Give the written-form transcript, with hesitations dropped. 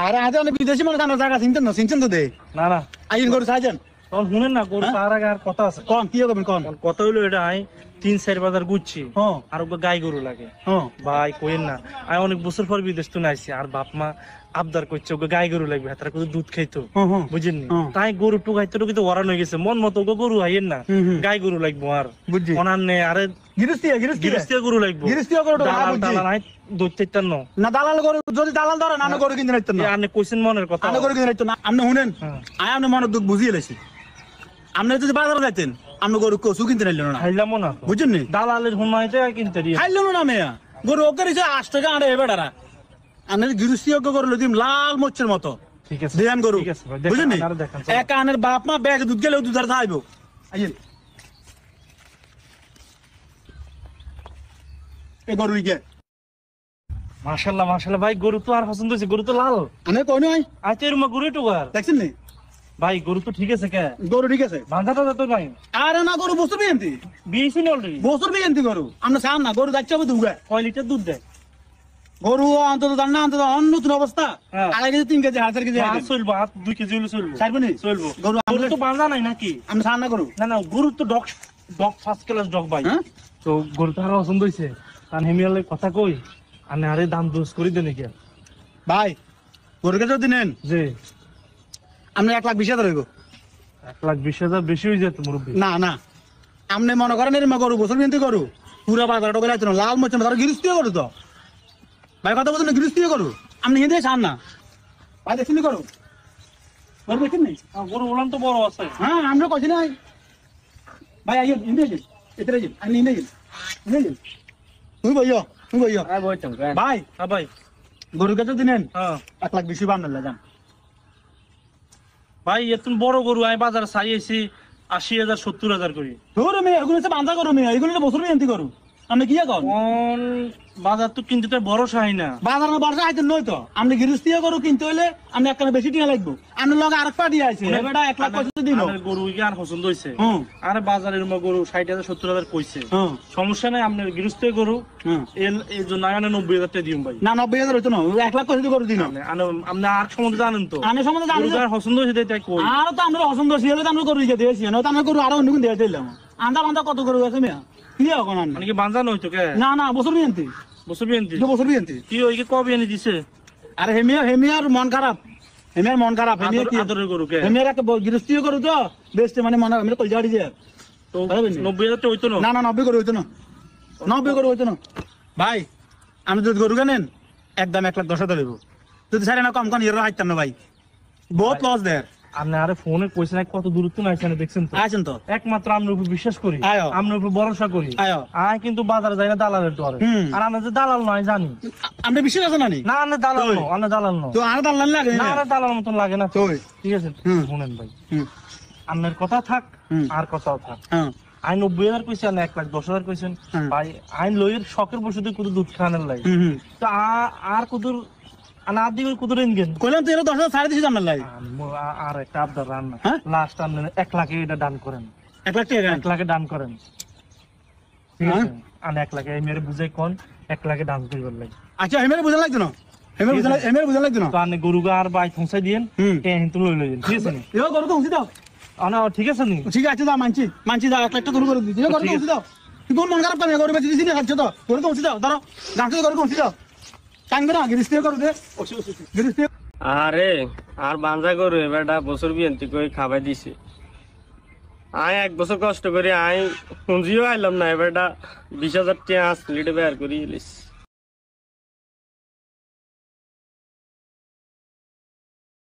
আরে আজ অনেক বিদেশি মানুষ জানো জায়গা চিনতেন না চিনছেন তো দে না না আইন গরু চাইছেন তখন শুনেন না গরু তার আগে আর কথা আছে। কম কি করবেন কম কথা হইলো এটা আই 3-4 বাজার ঘুরছি আর ওকে গাই গরু লাগে ভাই কইেন না আমি অনেক বছর পর বিদেশ তো আইছি আর বাপ মা আবদার করছে ওকে গাই গরু লাগবে তারা কত দুধ খাইতো বুঝেন তাই গরু টুকাইতে টুকাইতে ওরান হয়ে গেছে মন মতো ওকে গরু আইয়েন না গাই গরু লাগবো আর বুঝছি ওনার নে আরে গিরস্তিয়া গরু লাগবো গিরস্তিয়া গরু দইতে না দালাল গরু যদি দালাল ধরে না গরু কিনতে রাখতেন না আপনি কইছেন মনের কথা আমি গরু কিনতে রাখতেন না আপনি শুনেন আয় আপনি মনের দুঃখ বুঝিয়ে লেছি আপনি যদি বাজারে যাইতেন আপনি গরু কচু কিনতে রাখলেন না খাইলাম না বুঝছেন নি দালালের হুমাইতে কিনতে দিয়ে খাইলাম না মেয়া গরু ওকে রিছে 8 টাকা আড়ে বেড়ারা আপনি গিরস্তিয়া গরু লদিম লাল মোচ্ছের মতো ঠিক আছে দেন গরু ঠিক আছে বুঝছেন নি এক আনের বাপ মা ব্যাগ দুধ গেলেও দুধ আর খাইবো আইয়েন এই গরু ইকে মাশাআল্লাহ মাশাআল্লাহ ভাই গরু তো আর পছন্দ হইছে গরু তো লাল আমি কই নই আইতে রুমা গরু টুকার দেখছেন নি ভাই গরু তো ঠিক আছে কে গরু ঠিক আছে বাঁধাটা তো নাই আরে না গরু বছর বিয়েন্তি বিয়েছি অলরেডি বছর বিয়েন্তি গরু আমরা চান না গরু যাচ্ছে হবে দুগা 6 লিটার দুধ দেয় গরু অন্তত জান না অন্তত নতুন অবস্থা 2.5 কেজি 3 কেজি 1.5 কেজি চলবো 2 কেজি হলে চলবো চাইবনি চলবো গরু গরু তো বাঁধা নাই নাকি আমরা চান না গরু না না গরু তো ডগ ফার্স্ট ক্লাস ডগ ভাই তো গরু তো আর পছন্দ হইছে কারণ হেমিয়ালে কথা কই আনে আরে দাম দোষ করি দেন কি ভাই গরুকে যদি নেন জি আপনি 1,20,000 হইব 1,20,000 বেশি হয়ে যেত মুরব্বি না না আপনি মনে করেন এর গরু বছর বিয়েন্তি গরু পুরা 12 টাকা লাইতো না লাল মরছ না তার গিরস্তীয় গরু তো ভাই কথা বলছেন গিরস্তীয় গরু আপনি হিন্দে চান না ভাই দেখছেন গরু গরু দেখছেন নাই গরু উলান তো বড় আছে হ্যাঁ আমরা কইছি না ভাই আইয়ে হিন্দে যান এতরে যান আমি হিন্দে যান তুই বইও আই বইতাম ভাই হ্যাঁ ভাই গরুকে যদি নেন হ্যাঁ 1,20,000 বান্নলে যান ভাই এতন বড় গরু আমি বাজারে চাইছি 80,000 70,000 করি তোর মেয়ে এগুলো হচ্ছে বান্ধা গরু মেয়ে এগুলো তো বছর বিয়েন্তি গরু আপনি কি কর কোন বাজার তো কিনতে তো ভরসা হয় না বাজার না বর্ষা আইতেন নয় তো আপনি গৃহস্থীয় গরু কিনতে হলে আপনি একটা বেশি টিয়া লাগবে আপনি লগে আরেক পাটি আছে এবারে 1,00,000 দিন আমার গরু কি আর পছন্দ হইছে আরে বাজারের গরু 60,000 70,000 কইছে সমস্যা নাই আপনার গৃহস্থীয় গরু এই জন্য আমি 90,000 টাকা দিম ভাই না 90,000 হইতো না 1,00,000 গরু দিন আপনি আর সম্বন্ধে জানেন তো আমি সম্বন্ধে জানি আর পছন্দ হইছে তাই কই আর তো আমরা পছন্দ হইছে হলে তো আমরা গরু দিতে দিয়েছি না তো আমরা গরু আরো অন্য কোন দিয়ে দিলাম আন্দা বান্দা কত গরু আছে মিয়া কি এখন মানে কি বাঁধা নইতো কে না না বছর বিয়েন্তি বছর বিয়েন্তি বছর বিয়েন্তি কি ওই কি কবে এনে দিছে আরে হেমিয়ার মন খারাপ হেমিয়ার হেমিয়ার কি আদরের গরু কে হেমিয়ার একটা গৃহস্থীয় গরু তো বেস্ট মানে মনে আমরা কই জাড়ি যে তো 90,000 টাকা হইতো না না 90 গরু হইতো না 90 গরু হইতো না ভাই আমি যদি গরু কেনেন একদম 1,10,000 দেব যদি সাড়ে না কম কোন এর হাইতাম না ভাই বহুত লস দেয় আপনি আরে ফোনে কইছেন কত দূরত্ব না আইছেন দেখছেন তো আছেন তো একমাত্র আপনার উপর বিশ্বাস করি আপনার উপর ভরসা করি আয় কিন্তু বাজারে যাই না দালালের তো আর আমরা যে দালাল নয় জানি আপনি বিশ্বাস আছে না না আমরা দালাল নয় আমরা দালাল নয় তো আর দালাল লাগে না আমরা দালাল মতন লাগে না তো ঠিক আছে শুনেন ভাই আপনার কথা থাক আর কথাও থাক আইন 90,000 কইছেন 1,10,000 কইছেন ভাই আইন লইয়ের শখের বসে কত দুধ খাওয়ানোর লাগে তো আর কত আনা দিবেন কত রেঞ্জেন কইলাম তো এর 10,000 সাড়ে 10,000 জানার লাগে আর একটা আবদার রান্না লাস্ট আপনি 1 লাখ এটা ডান করেন 1 লাখ টাকা 1 লাখে ডান করেন ঠিক আছে আর 1 লাখে এই মেরে বুঝাই কোন 1 লাখে ডান করিবার লাগে আচ্ছা হেমের বুঝা লাগতো না হেমের বুঝা লাগতো না তো আপনি গরুগা আর বাই থংসাই দিয়েন কিন্তু লই লইন ঠিক আছে নি এও গরু তো উঠি দাও আনা ঠিক আছে নি ঠিক আছে দাও মানছি দাও 1 লাখ টাকা গরু দিও গরু তো উঠি দাও তুই কোন মন খারাপ করে গরু বেচি দিছিস খাচ্ছ তো গরু তো উঠি দাও ধরো গাঁটে গরু উঠি দাও কাঙ্গে না গৃহস্থীয় করু দে গৃহস্থীয় আরে আর বাঞ্জা গরু এবারটা বছর বিয়ন্তি করে খাবাই দিছে আয় 1 বছর কষ্ট করে আয় পুঁজিও আইলাম না এবারটা 20,000 টাকা 5 লিটার বের করি